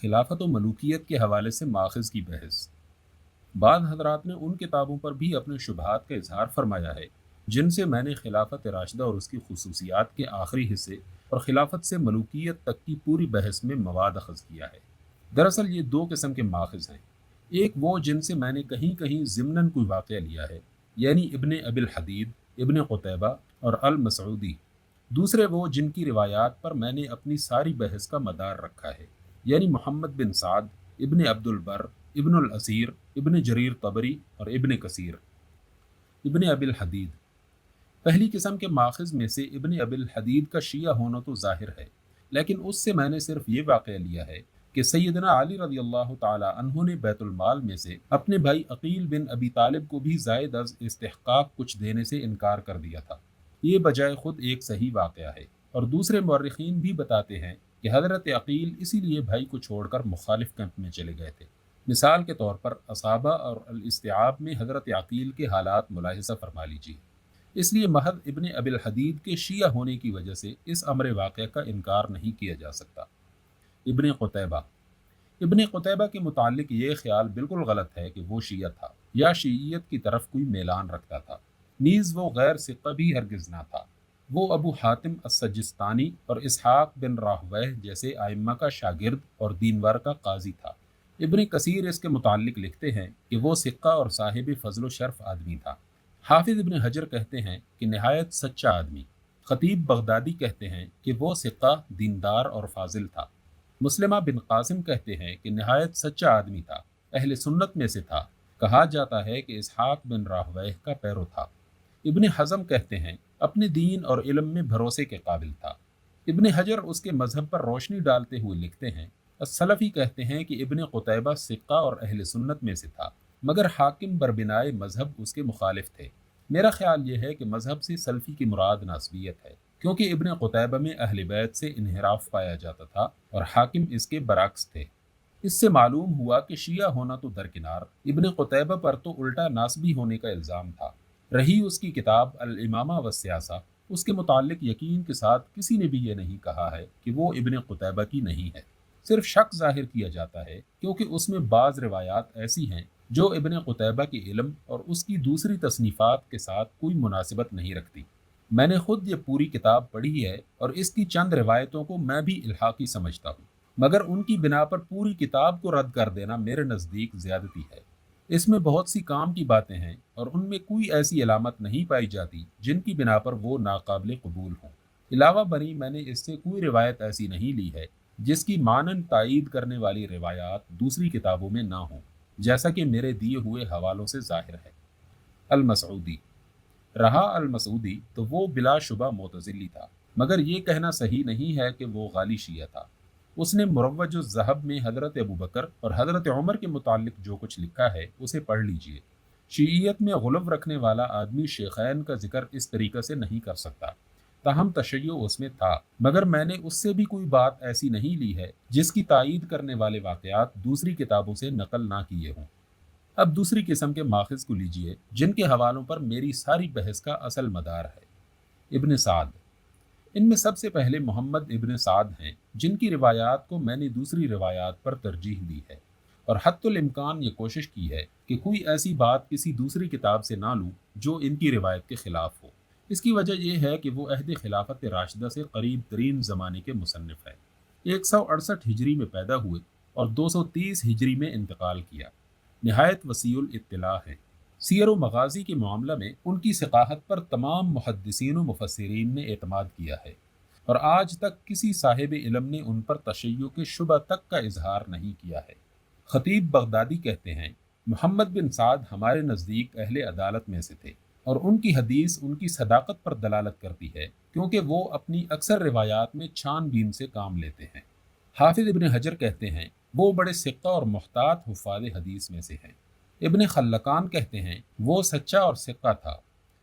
خلافت و ملوکیت کے حوالے سے ماخذ کی بحث۔ بعض حضرات نے ان کتابوں پر بھی اپنے شبہات کا اظہار فرمایا ہے جن سے میں نے خلافت راشدہ اور اس کی خصوصیات کے آخری حصے اور خلافت سے ملوکیت تک کی پوری بحث میں مواد اخذ کیا ہے۔ دراصل یہ دو قسم کے ماخذ ہیں، ایک وہ جن سے میں نے کہیں کہیں ضمناً کوئی واقعہ لیا ہے، یعنی ابن ابی الحدید، ابن قتیبہ اور المسعودی، دوسرے وہ جن کی روایات پر میں نے اپنی ساری بحث کا مدار رکھا ہے، یعنی محمد بن سعد، ابن عبد البر، ابن الاسیر، ابن جریر طبری اور ابن کثیر۔ ابن ابی الحدید، پہلی قسم کے ماخذ میں سے ابن ابی الحدید کا شیعہ ہونا تو ظاہر ہے، لیکن اس سے میں نے صرف یہ واقعہ لیا ہے کہ سیدنا علی رضی اللہ تعالی عنہ نے بیت المال میں سے اپنے بھائی عقیل بن ابی طالب کو بھی زائد از استحقاق کچھ دینے سے انکار کر دیا تھا۔ یہ بجائے خود ایک صحیح واقعہ ہے، اور دوسرے مورخین بھی بتاتے ہیں کہ حضرت عقیل اسی لیے بھائی کو چھوڑ کر مخالف کیمپ میں چلے گئے تھے۔ مثال کے طور پر اصابہ اور الاستیعاب میں حضرت عقیل کے حالات ملاحظہ فرما لیجیے۔ اس لیے محض ابن ابی الحدید کے شیعہ ہونے کی وجہ سے اس امر واقعہ کا انکار نہیں کیا جا سکتا۔ ابن قتیبہ، ابن قتیبہ کے متعلق یہ خیال بالکل غلط ہے کہ وہ شیعہ تھا یا شیعیت کی طرف کوئی میلان رکھتا تھا، نیز وہ غیر ثقہ بھی ہرگز نہ تھا۔ وہ ابو حاتم السجستانی اور اسحاق بن راہویہ جیسے ائمہ کا شاگرد اور دینور کا قاضی تھا۔ ابن کثیر اس کے متعلق لکھتے ہیں کہ وہ ثقہ اور صاحب فضل و شرف آدمی تھا۔ حافظ ابن حجر کہتے ہیں کہ نہایت سچا آدمی۔ خطیب بغدادی کہتے ہیں کہ وہ ثقہ، دیندار اور فاضل تھا۔ مسلمہ بن قاسم کہتے ہیں کہ نہایت سچا آدمی تھا، اہل سنت میں سے تھا، کہا جاتا ہے کہ اسحاق بن راہویہ کا پیرو تھا۔ ابن حزم کہتے ہیں اپنے دین اور علم میں بھروسے کے قابل تھا۔ ابن حجر اس کے مذہب پر روشنی ڈالتے ہوئے لکھتے ہیں السلفی کہتے ہیں کہ ابن قتیبہ ثقہ اور اہل سنت میں سے تھا، مگر حاکم بربنائے مذہب اس کے مخالف تھے۔ میرا خیال یہ ہے کہ مذہب سے سلفی کی مراد ناسبیت ہے، کیونکہ ابن قتیبہ میں اہل بیت سے انحراف پایا جاتا تھا اور حاکم اس کے برعکس تھے۔ اس سے معلوم ہوا کہ شیعہ ہونا تو درکنار، ابن قتیبہ پر تو الٹا ناسبی ہونے کا الزام تھا۔ رہی اس کی کتاب الامامہ والسیاسہ، اس کے متعلق یقین کے ساتھ کسی نے بھی یہ نہیں کہا ہے کہ وہ ابن قتیبہ کی نہیں ہے، صرف شک ظاہر کیا جاتا ہے کیونکہ اس میں بعض روایات ایسی ہیں جو ابن قتیبہ کے علم اور اس کی دوسری تصنیفات کے ساتھ کوئی مناسبت نہیں رکھتی۔ میں نے خود یہ پوری کتاب پڑھی ہے اور اس کی چند روایتوں کو میں بھی الحاقی سمجھتا ہوں، مگر ان کی بنا پر پوری کتاب کو رد کر دینا میرے نزدیک زیادتی ہے۔ اس میں بہت سی کام کی باتیں ہیں اور ان میں کوئی ایسی علامت نہیں پائی جاتی جن کی بنا پر وہ ناقابل قبول ہوں۔ علاوہ بری میں نے اس سے کوئی روایت ایسی نہیں لی ہے جس کی مانند تائید کرنے والی روایات دوسری کتابوں میں نہ ہوں، جیسا کہ میرے دیے ہوئے حوالوں سے ظاہر ہے۔ المسعودی، رہا المسعودی تو وہ بلا شبہ معتزلی تھا، مگر یہ کہنا صحیح نہیں ہے کہ وہ غالی شیعہ تھا۔ اس نے مروج الذہب میں حضرت ابوبکر اور حضرت عمر کے متعلق جو کچھ لکھا ہے اسے پڑھ لیجئے۔ شیعیت میں غلو رکھنے والا آدمی شیخین کا ذکر اس طریقے سے نہیں کر سکتا، تاہم تشیع اس میں تھا، مگر میں نے اس سے بھی کوئی بات ایسی نہیں لی ہے جس کی تائید کرنے والے واقعات دوسری کتابوں سے نقل نہ کیے ہوں۔ اب دوسری قسم کے ماخذ کو لیجئے جن کے حوالوں پر میری ساری بحث کا اصل مدار ہے۔ ابن سعد، ان میں سب سے پہلے محمد ابن سعد ہیں جن کی روایات کو میں نے دوسری روایات پر ترجیح دی ہے، اور حتی الامکان یہ کوشش کی ہے کہ کوئی ایسی بات کسی دوسری کتاب سے نہ لوں جو ان کی روایت کے خلاف ہو۔ اس کی وجہ یہ ہے کہ وہ عہد خلافت راشدہ سے قریب ترین زمانے کے مصنف ہیں۔ 168 ہجری میں پیدا ہوئے اور 230 ہجری میں انتقال کیا، نہایت وسیع الاطلاع ہیں۔ سیر و مغازی کے معاملہ میں ان کی ثقافت پر تمام محدثین و مفسرین نے اعتماد کیا ہے، اور آج تک کسی صاحب علم نے ان پر تشیع کے شبہ تک کا اظہار نہیں کیا ہے۔ خطیب بغدادی کہتے ہیں محمد بن سعد ہمارے نزدیک اہل عدالت میں سے تھے، اور ان کی حدیث ان کی صداقت پر دلالت کرتی ہے کیونکہ وہ اپنی اکثر روایات میں چھان بین سے کام لیتے ہیں۔ حافظ ابن حجر کہتے ہیں وہ بڑے ثقہ اور محتاط حفاظ حدیث میں سے ہیں۔ ابن خلقان کہتے ہیں وہ سچا اور ثقہ تھا۔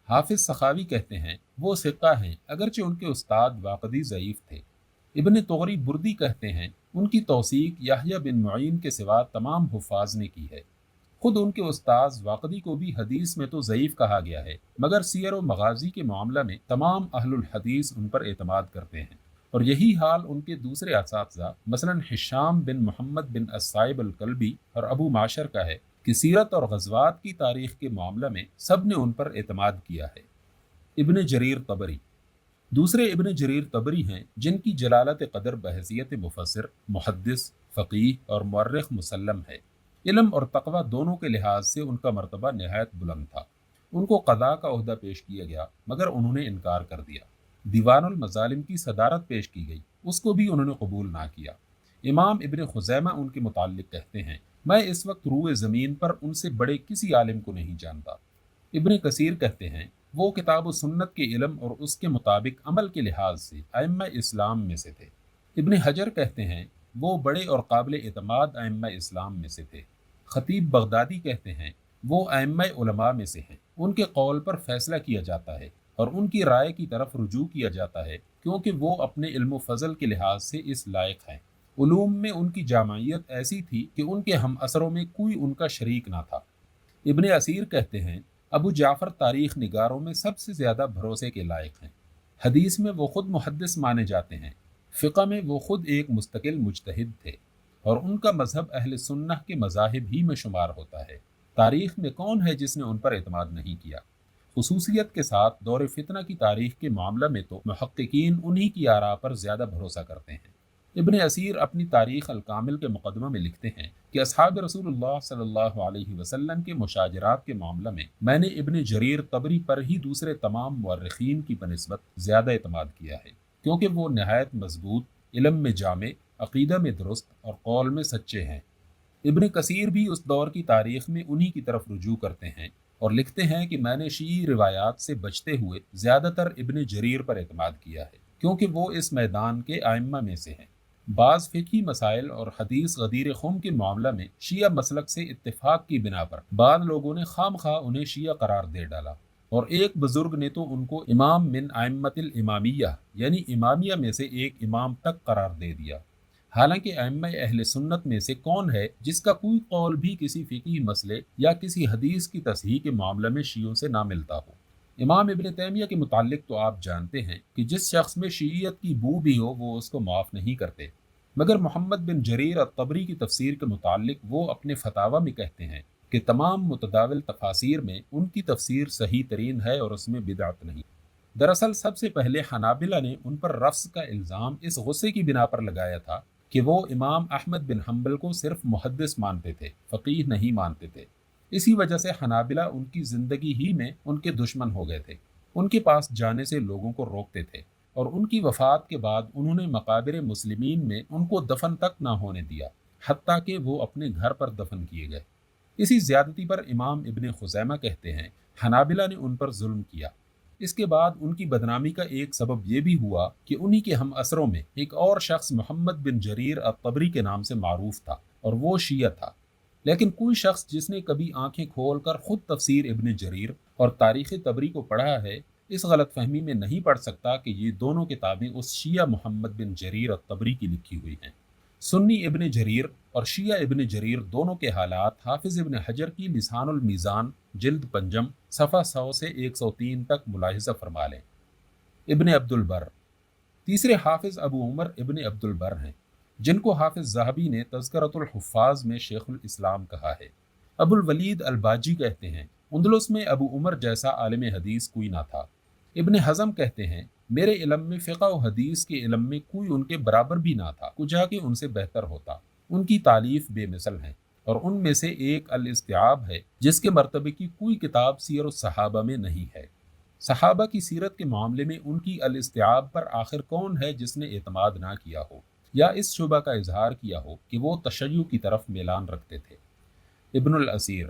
حافظ سخاوی کہتے ہیں وہ ثقہ ہیں اگرچہ ان کے استاد واقعی ضعیف تھے۔ ابن طغری بردی کہتے ہیں ان کی توثیق یحییٰ بن معین کے سوا تمام حفاظ نے کی ہے۔ خود ان کے استاذ واقدی کو بھی حدیث میں تو ضعیف کہا گیا ہے، مگر سیر و مغازی کے معاملہ میں تمام اہل الحدیث ان پر اعتماد کرتے ہیں۔ اور یہی حال ان کے دوسرے اساتذہ مثلاً ہشام بن محمد بن الصائب الکلبی اور ابو معشر کا ہے کہ سیرت اور غزوات کی تاریخ کے معاملہ میں سب نے ان پر اعتماد کیا ہے۔ ابن جریر طبری، دوسرے ابن جریر طبری ہیں جن کی جلالت قدر بحیثیت مفسر، محدث، فقیہ اور مورخ مسلم ہے۔ علم اور تقوی دونوں کے لحاظ سے ان کا مرتبہ نہایت بلند تھا۔ ان کو قضاء کا عہدہ پیش کیا گیا مگر انہوں نے انکار کر دیا۔ دیوان المظالم کی صدارت پیش کی گئی، اس کو بھی انہوں نے قبول نہ کیا۔ امام ابن خزیمہ ان کے متعلق کہتے ہیں، میں اس وقت روئے زمین پر ان سے بڑے کسی عالم کو نہیں جانتا۔ ابن کثیر کہتے ہیں، وہ کتاب و سنت کے علم اور اس کے مطابق عمل کے لحاظ سے ائمہ اسلام میں سے تھے۔ ابن حجر کہتے ہیں، وہ بڑے اور قابل اعتماد ائمہ اسلام میں سے تھے۔ خطیب بغدادی کہتے ہیں، وہ ائمہ علماء میں سے ہیں، ان کے قول پر فیصلہ کیا جاتا ہے اور ان کی رائے کی طرف رجوع کیا جاتا ہے کیونکہ وہ اپنے علم و فضل کے لحاظ سے اس لائق ہیں۔ علوم میں ان کی جامعیت ایسی تھی کہ ان کے ہم اثروں میں کوئی ان کا شریک نہ تھا۔ ابن اسیر کہتے ہیں، ابو جعفر تاریخ نگاروں میں سب سے زیادہ بھروسے کے لائق ہیں۔ حدیث میں وہ خود محدث مانے جاتے ہیں، فقہ میں وہ خود ایک مستقل مجتہد تھے اور ان کا مذہب اہل سنہ کے مذاہب ہی میں شمار ہوتا ہے۔ تاریخ میں کون ہے جس نے ان پر اعتماد نہیں کیا؟ خصوصیت کے ساتھ دور فتنہ کی تاریخ کے معاملہ میں تو محققین انہی کی آراء پر زیادہ بھروسہ کرتے ہیں۔ ابن اسیر اپنی تاریخ الکامل کے مقدمہ میں لکھتے ہیں کہ اصحاب رسول اللہ صلی اللہ علیہ وسلم کے مشاجرات کے معاملہ میں نے ابن جریر طبری پر ہی دوسرے تمام مورخین کی بنسبت زیادہ اعتماد کیا ہے، کیونکہ وہ نہایت مضبوط، علم میں جامع، عقیدہ میں درست اور قول میں سچے ہیں۔ ابن کثیر بھی اس دور کی تاریخ میں انہی کی طرف رجوع کرتے ہیں اور لکھتے ہیں کہ میں نے شیعی روایات سے بچتے ہوئے زیادہ تر ابن جریر پر اعتماد کیا ہے، کیونکہ وہ اس میدان کے ائمہ میں سے ہیں۔ بعض فقہی مسائل اور حدیث غدیر خم کے معاملہ میں شیعہ مسلک سے اتفاق کی بنا پر بعض لوگوں نے خام خواہ انہیں شیعہ قرار دے ڈالا، اور ایک بزرگ نے تو ان کو امام من ائمۃ الامامیہ یعنی امامیہ میں سے ایک امام تک قرار دے دیا۔ حالانکہ ائمہ اہل سنت میں سے کون ہے جس کا کوئی قول بھی کسی فقہی مسئلے یا کسی حدیث کی تصحیح کے معاملہ میں شیعوں سے نہ ملتا ہو؟ امام ابن تیمیہ کے متعلق تو آپ جانتے ہیں کہ جس شخص میں شیعیت کی بو بھی ہو وہ اس کو معاف نہیں کرتے، مگر محمد بن جریر الطبری کی تفسیر کے متعلق وہ اپنے فتاوی میں کہتے ہیں کہ تمام متداول تفاسیر میں ان کی تفسیر صحیح ترین ہے اور اس میں بدعت نہیں۔ دراصل سب سے پہلے حنابلہ نے ان پر رفض کا الزام اس غصے کی بنا پر لگایا تھا کہ وہ امام احمد بن حنبل کو صرف محدث مانتے تھے، فقیہ نہیں مانتے تھے۔ اسی وجہ سے حنابلہ ان کی زندگی ہی میں ان کے دشمن ہو گئے تھے، ان کے پاس جانے سے لوگوں کو روکتے تھے، اور ان کی وفات کے بعد انہوں نے مقابر مسلمین میں ان کو دفن تک نہ ہونے دیا، حتیٰ کہ وہ اپنے گھر پر دفن کیے گئے۔ اسی زیادتی پر امام ابن خزیمہ کہتے ہیں، حنابلہ نے ان پر ظلم کیا۔ اس کے بعد ان کی بدنامی کا ایک سبب یہ بھی ہوا کہ انہی کے ہم اثروں میں ایک اور شخص محمد بن جریر الطبری کے نام سے معروف تھا اور وہ شیعہ تھا، لیکن کوئی شخص جس نے کبھی آنکھیں کھول کر خود تفسیر ابن جریر اور تاریخ طبری کو پڑھا ہے، اس غلط فہمی میں نہیں پڑ سکتا کہ یہ دونوں کتابیں اس شیعہ محمد بن جریر الطبری کی لکھی ہوئی ہیں۔ سنی ابن جریر اور شیعہ ابن جریر دونوں کے حالات حافظ ابن حجر کی لسان المیزان جلد پنجم صفحہ 100 سے 103 تک ملاحظہ فرما لیں۔ ابن عبد البر، تیسرے حافظ ابو عمر ابن عبد البر ہیں، جن کو حافظ ذہبی نے تذکرۃ الحفاظ میں شیخ الاسلام کہا ہے۔ ابو الولید الباجی کہتے ہیں، اندلس میں ابو عمر جیسا عالم حدیث کوئی نہ تھا۔ ابن حزم کہتے ہیں، میرے علم میں فقہ و حدیث کے علم میں کوئی ان کے برابر بھی نہ تھا، کجا کہ ان سے بہتر ہوتا۔ ان کی تالیف بے مثل ہیں، اور ان میں سے ایک الاستیعاب ہے جس کے مرتبے کی کوئی کتاب سیر الصحابہ میں نہیں ہے۔ صحابہ کی سیرت کے معاملے میں ان کی الاستیعاب پر آخر کون ہے جس نے اعتماد نہ کیا ہو یا اس شبہ کا اظہار کیا ہو کہ وہ تشیع کی طرف میلان رکھتے تھے؟ ابن الاسیر،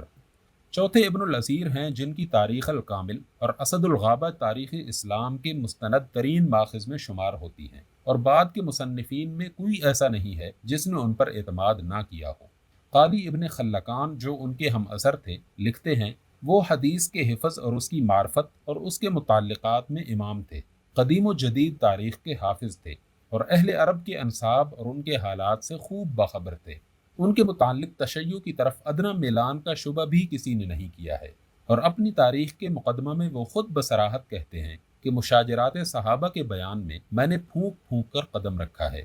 چوتھے ابن الاسیر ہیں جن کی تاریخ الکامل اور اسد الغابہ تاریخ اسلام کے مستند ترین ماخذ میں شمار ہوتی ہیں، اور بعد کے مصنفین میں کوئی ایسا نہیں ہے جس نے ان پر اعتماد نہ کیا ہو۔ قاضی ابن خلقان جو ان کے ہم اثر تھے لکھتے ہیں، وہ حدیث کے حفظ اور اس کی معرفت اور اس کے متعلقات میں امام تھے، قدیم و جدید تاریخ کے حافظ تھے، اور اہل عرب کے انساب اور ان کے حالات سے خوب باخبر تھے۔ ان کے متعلق تشیع کی طرف ادنا میلان کا شبہ بھی کسی نے نہیں کیا ہے، اور اپنی تاریخ کے مقدمہ میں وہ خود بصراحت کہتے ہیں کہ مشاجرات صحابہ کے بیان میں میں نے پھونک پھونک کر قدم رکھا ہے۔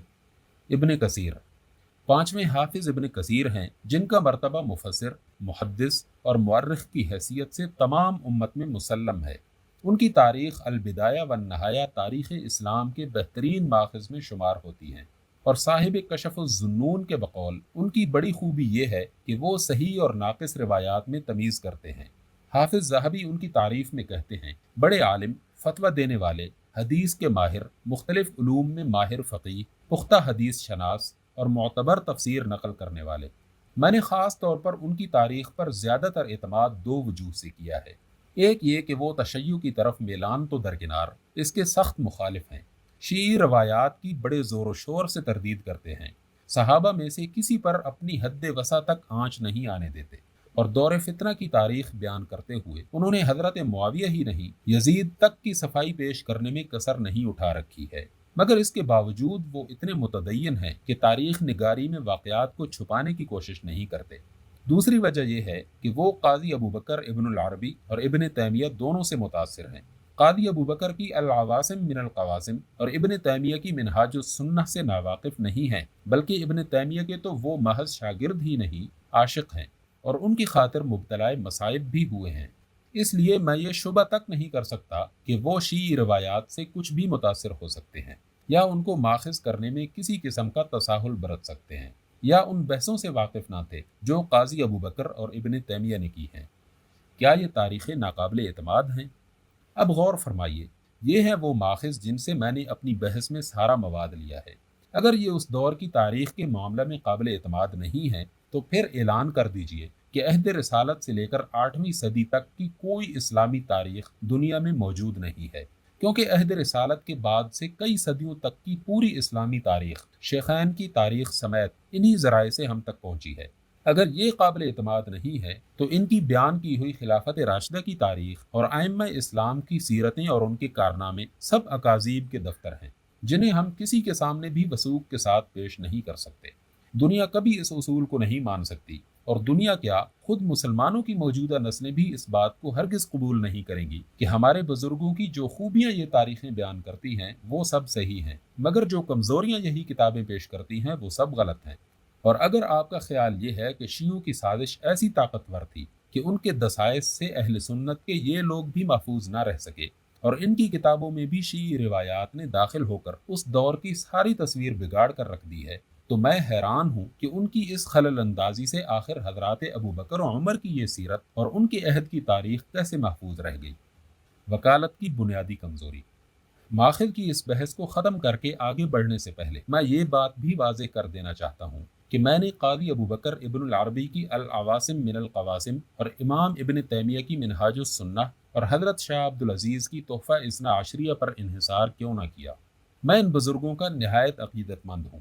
ابن کثیر، پانچویں حافظ ابن کثیر ہیں، جن کا مرتبہ مفسر، محدث اور مورخ کی حیثیت سے تمام امت میں مسلم ہے۔ ان کی تاریخ البدایہ والنہایہ تاریخ اسلام کے بہترین ماخذ میں شمار ہوتی ہیں، اور صاحب کشف الظنون کے بقول ان کی بڑی خوبی یہ ہے کہ وہ صحیح اور ناقص روایات میں تمیز کرتے ہیں۔ حافظ ذہبی ان کی تعریف میں کہتے ہیں، بڑے عالم، فتویٰ دینے والے، حدیث کے ماہر، مختلف علوم میں ماہر فقیہ، پختہ حدیث شناس اور معتبر تفسیر نقل کرنے والے۔ میں نے خاص طور پر ان کی تاریخ پر زیادہ تر اعتماد دو وجوہ سے کیا ہے۔ ایک یہ کہ وہ تشیع کی طرف میلان تو درکنار، اس کے سخت مخالف ہیں، شیعی روایات کی بڑے زور و شور سے تردید کرتے ہیں، صحابہ میں سے کسی پر اپنی حد وسع تک آنچ نہیں آنے دیتے، اور دور فتنہ کی تاریخ بیان کرتے ہوئے انہوں نے حضرت معاویہ ہی نہیں، یزید تک کی صفائی پیش کرنے میں کسر نہیں اٹھا رکھی ہے۔ مگر اس کے باوجود وہ اتنے متدین ہیں کہ تاریخ نگاری میں واقعات کو چھپانے کی کوشش نہیں کرتے۔ دوسری وجہ یہ ہے کہ وہ قاضی ابوبکر ابن العربی اور ابن تیمیہ دونوں سے متاثر ہیں۔ قاضی ابوبکر کی العواصم من القواسم اور ابن تیمیہ کی منہاج السنہ سے ناواقف نہیں ہیں، بلکہ ابن تیمیہ کے تو وہ محض شاگرد ہی نہیں، عاشق ہیں، اور ان کی خاطر مبتلا مصائب بھی ہوئے ہیں۔ اس لیے میں یہ شبہ تک نہیں کر سکتا کہ وہ شیعی روایات سے کچھ بھی متاثر ہو سکتے ہیں، یا ان کو ماخذ کرنے میں کسی قسم کا تساہل برت سکتے ہیں، یا ان بحثوں سے واقف نہ تھے جو قاضی ابوبکر اور ابن تیمیہ نے کی ہیں۔ کیا یہ تاریخیں ناقابل اعتماد ہیں؟ اب غور فرمائیے، یہ ہے وہ ماخذ جن سے میں نے اپنی بحث میں سارا مواد لیا ہے۔ اگر یہ اس دور کی تاریخ کے معاملہ میں قابل اعتماد نہیں ہے تو پھر اعلان کر دیجئے کہ عہد رسالت سے لے کر 8ویں صدی تک کی کوئی اسلامی تاریخ دنیا میں موجود نہیں ہے، کیونکہ عہد رسالت کے بعد سے کئی صدیوں تک کی پوری اسلامی تاریخ، شیخین کی تاریخ سمیت انہی ذرائع سے ہم تک پہنچی ہے۔ اگر یہ قابل اعتماد نہیں ہے تو ان کی بیان کی ہوئی خلافت راشدہ کی تاریخ اور ائمہ اسلام کی سیرتیں اور ان کے کارنامے سب اکاذیب کے دفتر ہیں، جنہیں ہم کسی کے سامنے بھی وثوق کے ساتھ پیش نہیں کر سکتے۔ دنیا کبھی اس اصول کو نہیں مان سکتی، اور دنیا کیا، خود مسلمانوں کی موجودہ نسلیں بھی اس بات کو ہرگز قبول نہیں کریں گی کہ ہمارے بزرگوں کی جو خوبیاں یہ تاریخیں بیان کرتی ہیں وہ سب صحیح ہیں، مگر جو کمزوریاں یہی کتابیں پیش کرتی ہیں وہ سب غلط ہیں۔ اور اگر آپ کا خیال یہ ہے کہ شیعوں کی سازش ایسی طاقتور تھی کہ ان کے دسائس سے اہل سنت کے یہ لوگ بھی محفوظ نہ رہ سکے، اور ان کی کتابوں میں بھی شیعی روایات نے داخل ہو کر اس دور کی ساری تصویر بگاڑ کر رکھ دی ہے، تو میں حیران ہوں کہ ان کی اس خلل اندازی سے آخر حضرات ابوبکر و عمر کی یہ سیرت اور ان کے عہد کی تاریخ کیسے محفوظ رہ گئی۔ وکالت کی بنیادی کمزوری۔ ماخذ کی اس بحث کو ختم کر کے آگے بڑھنے سے پہلے میں یہ بات بھی واضح کر دینا چاہتا ہوں کہ میں نے قاضی ابوبکر ابن العربی کی العواصم من القواسم اور امام ابن تیمیہ کی منہاج السنہ اور حضرت شاہ عبدالعزیز کی تحفہ اثنا عشریہ پر انحصار کیوں نہ کیا؟ میں ان بزرگوں کا نہایت عقیدت مند ہوں،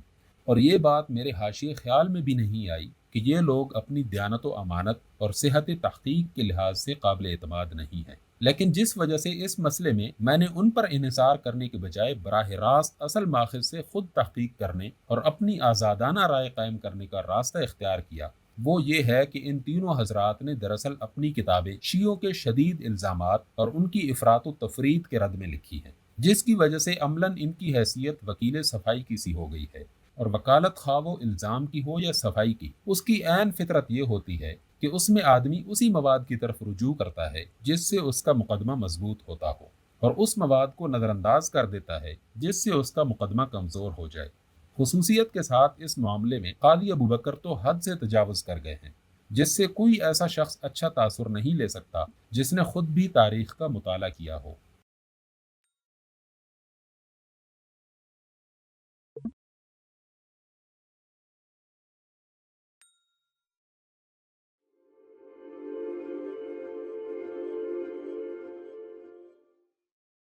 اور یہ بات میرے حاشیے خیال میں بھی نہیں آئی کہ یہ لوگ اپنی دیانت و امانت اور صحت تحقیق کے لحاظ سے قابل اعتماد نہیں ہیں، لیکن جس وجہ سے اس مسئلے میں نے ان پر انحصار کرنے کے بجائے براہ راست اصل ماخذ سے خود تحقیق کرنے اور اپنی آزادانہ رائے قائم کرنے کا راستہ اختیار کیا، وہ یہ ہے کہ ان تینوں حضرات نے دراصل اپنی کتابیں شیعوں کے شدید الزامات اور ان کی افراط و تفرید کے رد میں لکھی ہیں، جس کی وجہ سے عملاً ان کی حیثیت وکیل صفائی کی سی ہو گئی ہے، اور وکالت خواہ وہ الزام کی ہو یا صفائی کی، اس کی عین فطرت یہ ہوتی ہے کہ اس میں آدمی اسی مواد کی طرف رجوع کرتا ہے جس سے اس کا مقدمہ مضبوط ہوتا ہو، اور اس مواد کو نظر انداز کر دیتا ہے جس سے اس کا مقدمہ کمزور ہو جائے۔ خصوصیت کے ساتھ اس معاملے میں قاضی ابوبکر تو حد سے تجاوز کر گئے ہیں، جس سے کوئی ایسا شخص اچھا تاثر نہیں لے سکتا جس نے خود بھی تاریخ کا مطالعہ کیا ہو۔